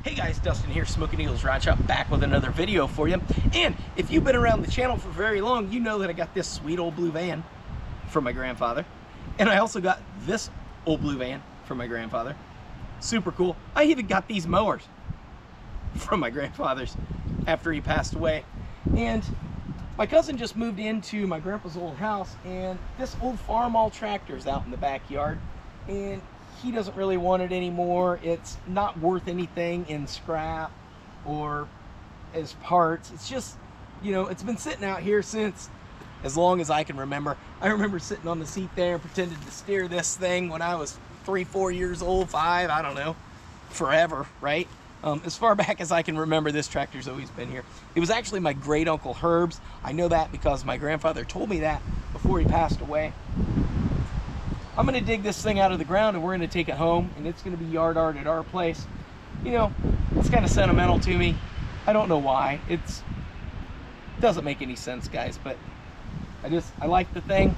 Hey guys, Dustin here, Smoking Eagles Ranch Up, back with another video for you. And if you've been around the channel for very long, you know that I got this sweet old blue van from my grandfather. And I also got this old blue van from my grandfather. Super cool. I even got these mowers from my grandfather's after he passed away. And my cousin just moved into my grandpa's old house, and this old farmall tractor is out in the backyard. And he doesn't really want it anymore. It's not worth anything in scrap or as parts. It's just, you know, it's been sitting out here since as long as I can remember. I remember sitting on the seat there and pretending to steer this thing when I was 3-4 years old, 5, I don't know, forever, right? As far back as I can remember, this tractor's always been here. It was actually my great uncle Herb's. I know that because my grandfather told me that before he passed away. I'm gonna dig this thing out of the ground and we're gonna take it home, and it's gonna be yard art at our place. You know, it's kind of sentimental to me. I don't know why. It doesn't make any sense, guys, but I like the thing,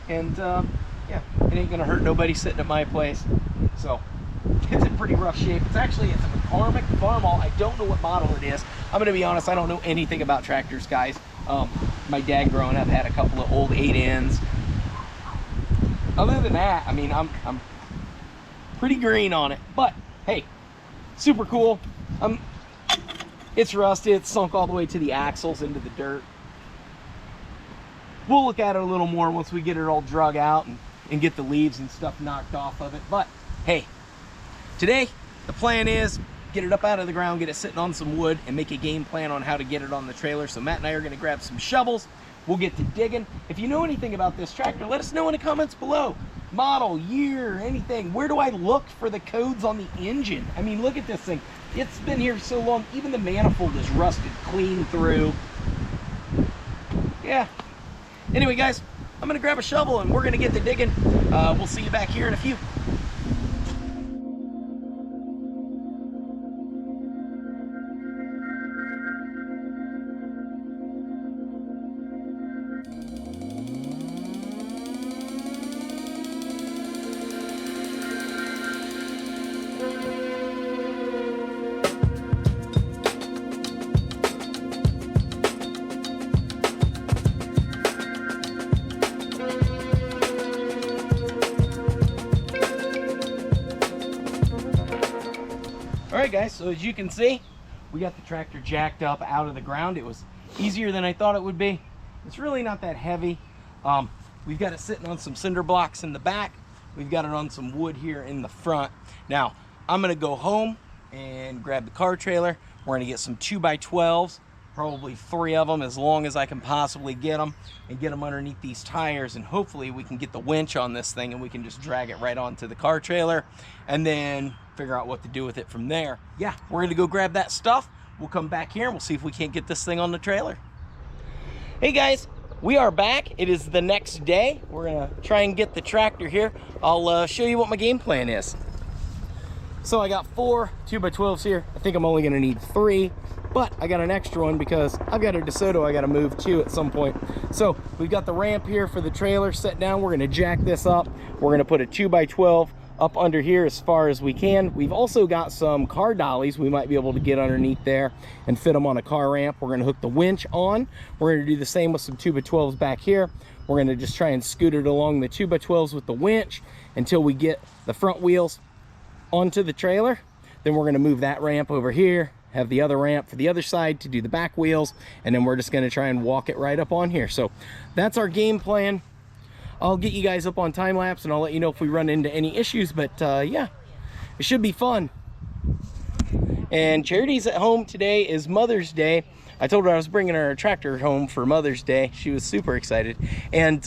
and yeah, it ain't gonna hurt nobody sitting at my place. So it's in pretty rough shape. It's a mccormick farmall. I don't know what model it is. I'm gonna be honest, I don't know anything about tractors, guys. My dad growing up had a couple of old 8Ns. Other than that, I mean, I'm pretty green on it, but hey, super cool. It's rusted, it's sunk all the way to the axles into the dirt. We'll look at it a little more once we get it all drug out and get the leaves and stuff knocked off of it. But hey, today the plan is get it up out of the ground, get it sitting on some wood, and make a game plan on how to get it on the trailer. So Matt and I are gonna grab some shovels. We'll get to digging. If you know anything about this tractor, let us know in the comments below. Model, year, anything. Where do I look for the codes on the engine? I mean, look at this thing. It's been here so long, even the manifold is rusted clean through. Yeah. Anyway, guys, I'm gonna grab a shovel and we're gonna get to digging. We'll see you back here in a few. Alright guys, so as you can see, we got the tractor jacked up out of the ground. It was easier than I thought it would be. It's really not that heavy. We've got it sitting on some cinder blocks in the back. We've got it on some wood here in the front. Now, I'm gonna go home and grab the car trailer. We're gonna get some 2x12s, probably 3 of them, as long as I can possibly get them, and get them underneath these tires, and hopefully we can get the winch on this thing and we can just drag it right onto the car trailer and then figure out what to do with it from there. Yeah, we're gonna go grab that stuff. We'll come back here and we'll see if we can't get this thing on the trailer. Hey guys, we are back. It is the next day. We're gonna try and get the tractor here. I'll show you what my game plan is. So I got 4 2x12s here. I think I'm only gonna need 3, but I got an extra one because I've got a DeSoto I gotta move to at some point. So we've got the ramp here for the trailer set down. We're gonna jack this up. We're gonna put a 2x12 up under here as far as we can. We've also got some car dollies we might be able to get underneath there and fit them on a car ramp. We're gonna hook the winch on. We're gonna do the same with some 2x12s back here. We're gonna just try and scoot it along the 2x12s with the winch until we get the front wheels onto the trailer. Then we're gonna move that ramp over here, have the other ramp for the other side to do the back wheels, and then we're just gonna try and walk it right up on here. So that's our game plan. I'll get you guys up on time lapse and I'll let you know if we run into any issues, but yeah, it should be fun. And Charity's at home. Today is Mother's Day. I told her I was bringing her tractor home for Mother's Day. She was super excited. And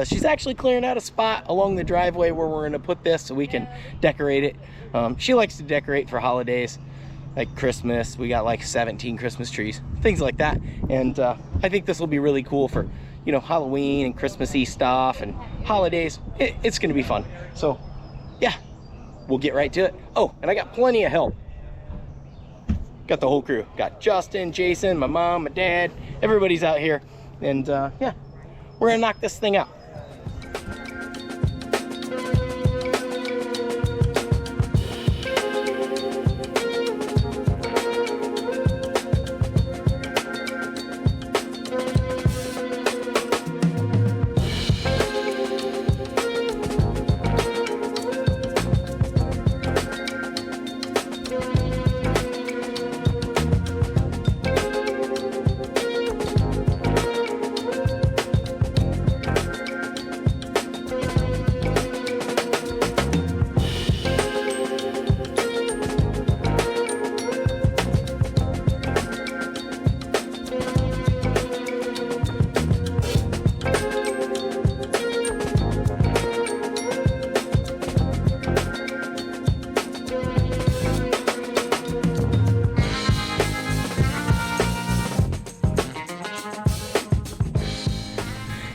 she's actually clearing out a spot along the driveway where we're gonna put this so we can decorate it. She likes to decorate for holidays, like Christmas. We got like 17 Christmas trees, things like that. And I think this will be really cool for, you know, Halloween and Christmassy stuff and holidays. It's gonna be fun. So yeah, we'll get right to it. Oh, and I got plenty of help. Got the whole crew. Got Justin, Jason, my mom, my dad, everybody's out here. And yeah, we're gonna knock this thing out.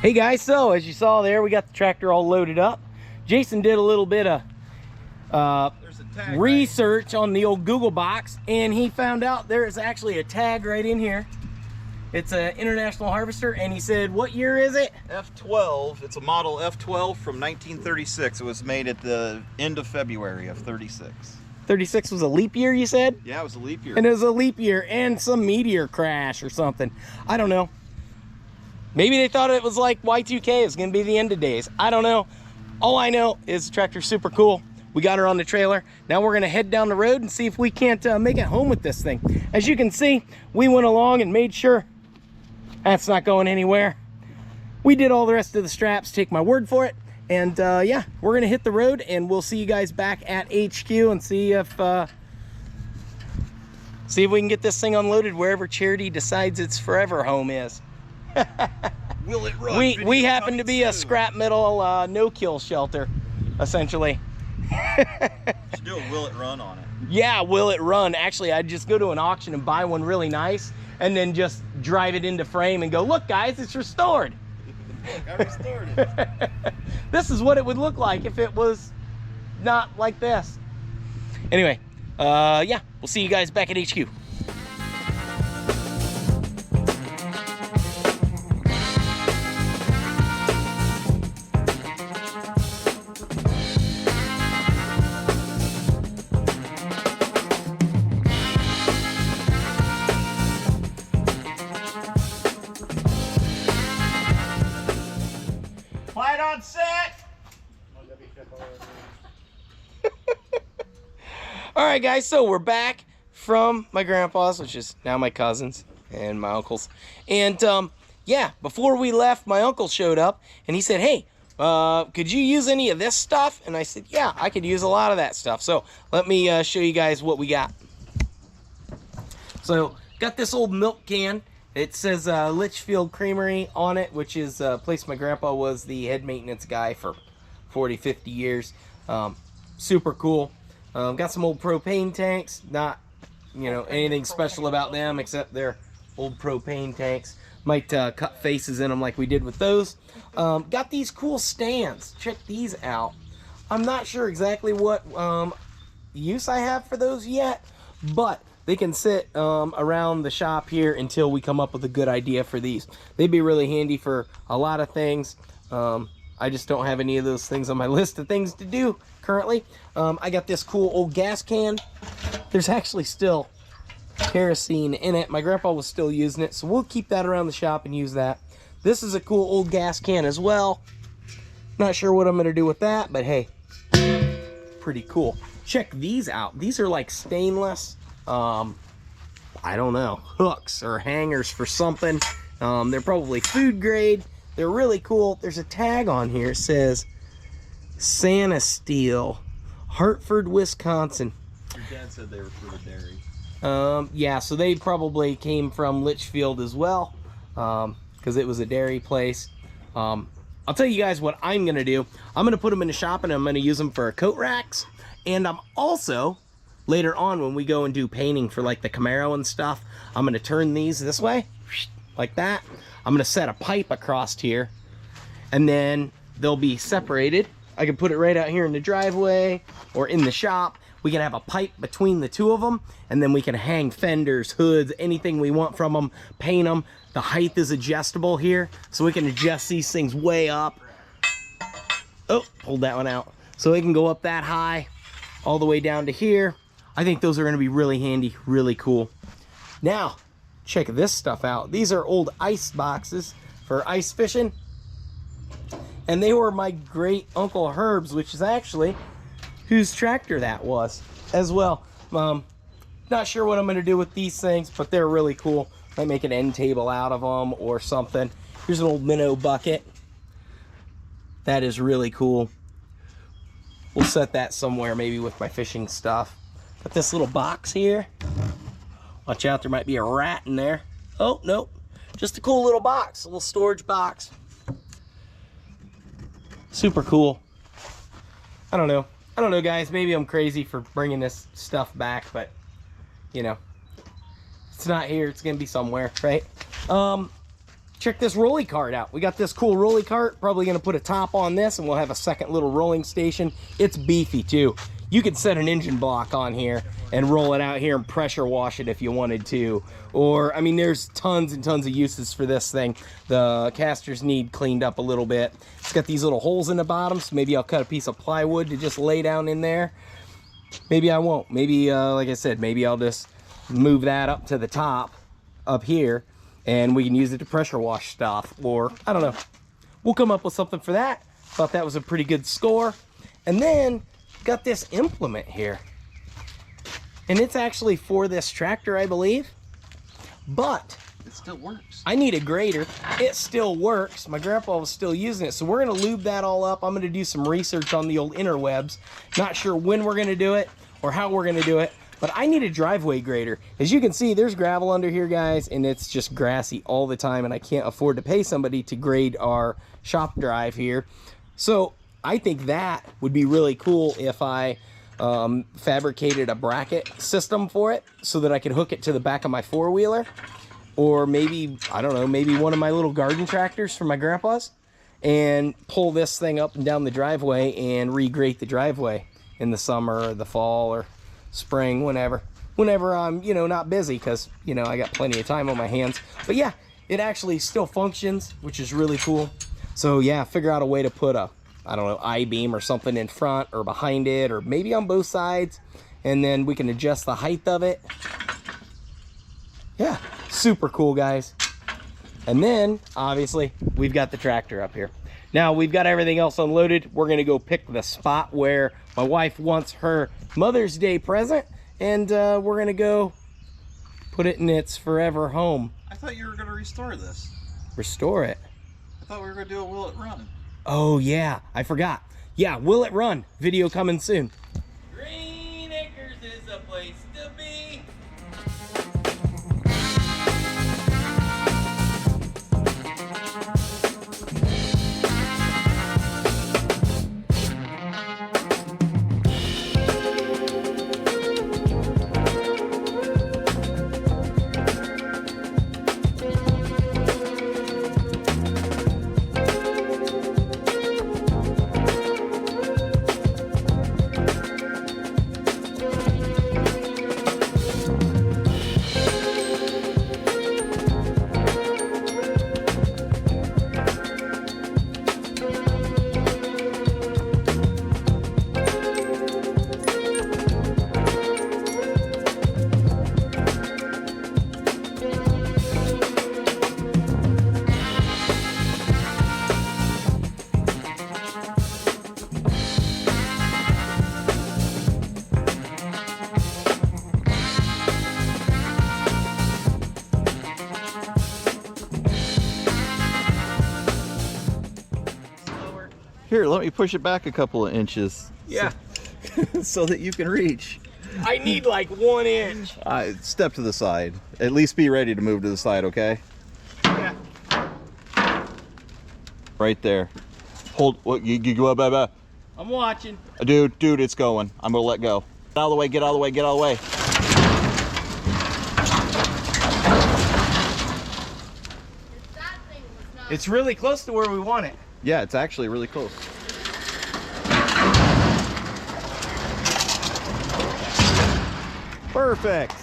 Hey guys, so as you saw there, we got the tractor all loaded up. Jason did a little bit of research on the old Google box, and he found out there is actually a tag right in here. It's an International Harvester, and he said, what year is it? F12. It's a model F12 from 1936. It was made at the end of February of 36. 36 was a leap year, you said? Yeah, it was a leap year. And it was a leap year and some meteor crash or something. I don't know. Maybe they thought it was like Y2K. It was going to be the end of days. I don't know. All I know is the tractor's super cool. We got her on the trailer. Now we're going to head down the road and see if we can't make it home with this thing. As you can see, we went along and made sure that's not going anywhere. We did all the rest of the straps, take my word for it. And yeah, we're going to hit the road, and we'll see you guys back at HQ and see if we can get this thing unloaded wherever Charity decides its forever home is. Will it run? We happen to be a scrap metal no-kill shelter, essentially. Should do a will it run on it. Yeah, will it run? Actually, I'd just go to an auction and buy one really nice, and then just drive it into frame and go, look guys, it's restored. Look, I restored it. This is what it would look like if it was not like this. Anyway, yeah, we'll see you guys back at HQ. Quiet on set. All right, guys, so we're back from my grandpa's, which is now my cousin's and my uncle's. And yeah, before we left, my uncle showed up and he said, hey, could you use any of this stuff? And I said, yeah, I could use a lot of that stuff. So let me show you guys what we got. So got this old milk can. It says Litchfield Creamery on it, which is a place my grandpa was the head maintenance guy for 40, 50 years. Super cool. Got some old propane tanks. Not, you know, anything special about them except they're old propane tanks. Might cut faces in them like we did with those. Got these cool stands. Check these out. I'm not sure exactly what use I have for those yet, but they can sit around the shop here until we come up with a good idea for these. They'd be really handy for a lot of things. I just don't have any of those things on my list of things to do currently. I got this cool old gas can. There's actually still kerosene in it. My grandpa was still using it, so we'll keep that around the shop and use that. This is a cool old gas can as well. Not sure what I'm going to do with that, but hey, pretty cool. Check these out. These are like stainless, I don't know, hooks or hangers for something. They're probably food grade. They're really cool. There's a tag on here. It says Santa Steel, Hartford, Wisconsin. Your dad said they were for the dairy. Yeah, so they probably came from Litchfield as well, because it was a dairy place. I'll tell you guys what I'm gonna do. I'm gonna put them in the shop and I'm gonna use them for coat racks. And I'm also, later on when we go and do painting for like the Camaro and stuff, I'm gonna turn these this way, like that. I'm gonna set a pipe across here, and then they'll be separated. I can put it right out here in the driveway or in the shop. We can have a pipe between the two of them, and then we can hang fenders, hoods, anything we want from them, paint them. The height is adjustable here, so we can adjust these things way up. Oh, pulled that one out. So they can go up that high, all the way down to here. I think those are gonna be really handy, really cool. Now, check this stuff out. These are old ice boxes for ice fishing. And they were my great Uncle Herb's, which is actually whose tractor that was as well. Not sure what I'm gonna do with these things, but they're really cool. Might make an end table out of them or something. Here's an old minnow bucket. That is really cool. We'll set that somewhere, maybe with my fishing stuff. Got this little box here. Watch out, there might be a rat in there. Oh, nope. Just a cool little box, a little storage box. Super cool. I don't know. I don't know, guys. Maybe I'm crazy for bringing this stuff back, but, you know, it's not here. It's going to be somewhere, right? check this rolly cart out. We got this cool rolly cart. Probably gonna put a top on this and we'll have a second little rolling station. It's beefy too. You could set an engine block on here and roll it out here and pressure wash it if you wanted to. Or, I mean, there's tons and tons of uses for this thing. The casters need cleaned up a little bit. It's got these little holes in the bottom, so maybe I'll cut a piece of plywood to just lay down in there. Maybe I won't. Maybe, like I said, maybe I'll just move that up to the top up here and we can use it to pressure wash stuff. Or, I don't know. We'll come up with something for that. Thought that was a pretty good score. And then, got this implement here. And it's actually for this tractor, I believe. But it still works. I need a grader. It still works. My grandpa was still using it. So we're going to lube that all up. I'm going to do some research on the old interwebs. Not sure when we're going to do it or how we're going to do it. But I need a driveway grader. As you can see, there's gravel under here, guys. And it's just grassy all the time. And I can't afford to pay somebody to grade our shop drive here. So I think that would be really cool if I fabricated a bracket system for it so that I could hook it to the back of my four-wheeler, or maybe, I don't know, maybe one of my little garden tractors from my grandpa's, and pull this thing up and down the driveway and regrate the driveway in the summer or the fall or spring, whenever I'm, you know, not busy, because, you know, I got plenty of time on my hands. But yeah, it actually still functions, which is really cool. So yeah, figure out a way to put a, I don't know, I-beam or something in front or behind it, or maybe on both sides, and then we can adjust the height of it. Yeah, super cool, guys. And then, obviously, we've got the tractor up here. Now, we've got everything else unloaded. We're gonna go pick the spot where my wife wants her Mother's Day present, and we're gonna go put it in its forever home. I thought you were gonna restore this. Restore it? I thought we were gonna do a Will It Run. Oh yeah, I forgot. Yeah, Will It Run video coming soon. Green Acres is a place to be. Here, let me push it back a couple of inches. Yeah. So that you can reach. I need like 1 inch. Step to the side. At least be ready to move to the side, okay? Yeah. Right there. Hold. What? You go up. I'm watching. Dude, it's going. I'm gonna let go. Get out of the way. Get out of the way. Get out of the way. It's really close to where we want it. Yeah, it's actually really close. Perfect.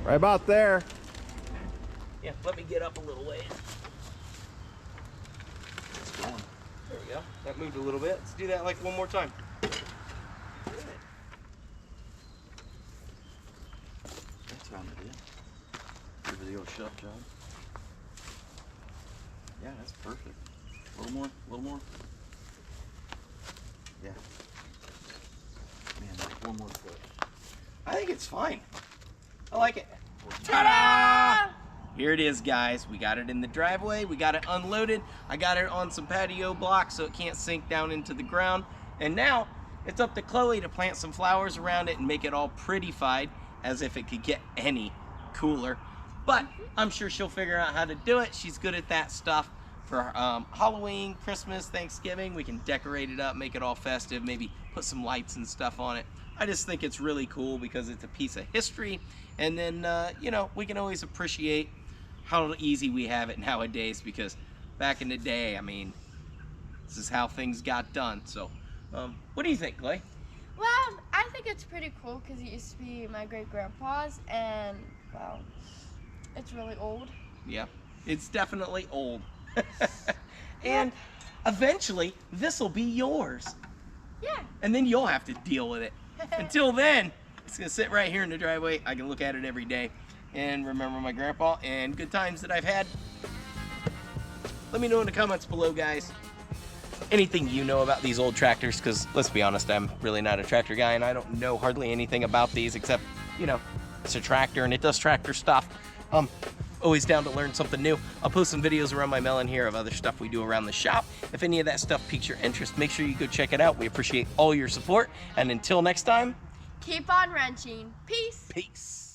Right about there. Yeah, let me get up a little ways. There we go. That moved a little bit. Let's do that like one more time. That's how it is. Give it the old shove job. Yeah, that's perfect. A little more, a little more. Yeah. Man, like one more foot. I think it's fine. I like it. Ta-da! Here it is, guys. We got it in the driveway. We got it unloaded. I got it on some patio blocks so it can't sink down into the ground. And now it's up to Chloe to plant some flowers around it and make it all prettified, as if it could get any cooler. But I'm sure she'll figure out how to do it. She's good at that stuff. for Halloween, Christmas, Thanksgiving. We can decorate it up, make it all festive, maybe put some lights and stuff on it. I just think it's really cool because it's a piece of history, and then you know, we can always appreciate how easy we have it nowadays, because back in the day, I mean, this is how things got done. So what do you think, Clay? Well, I think it's pretty cool because it used to be my great-grandpa's, and, well, it's really old. Yeah, it's definitely old. And eventually, this will be yours. Yeah. And then you'll have to deal with it. Until then, it's going to sit right here in the driveway. I can look at it every day and remember my grandpa and good times that I've had. Let me know in the comments below, guys, anything you know about these old tractors, because let's be honest, I'm really not a tractor guy and I don't know hardly anything about these except, you know, it's a tractor and it does tractor stuff. Always down to learn something new. I'll post some videos around my melon here of other stuff we do around the shop. If any of that stuff piques your interest, make sure you go check it out. We appreciate all your support, and until next time, Keep on wrenching. Peace. peace.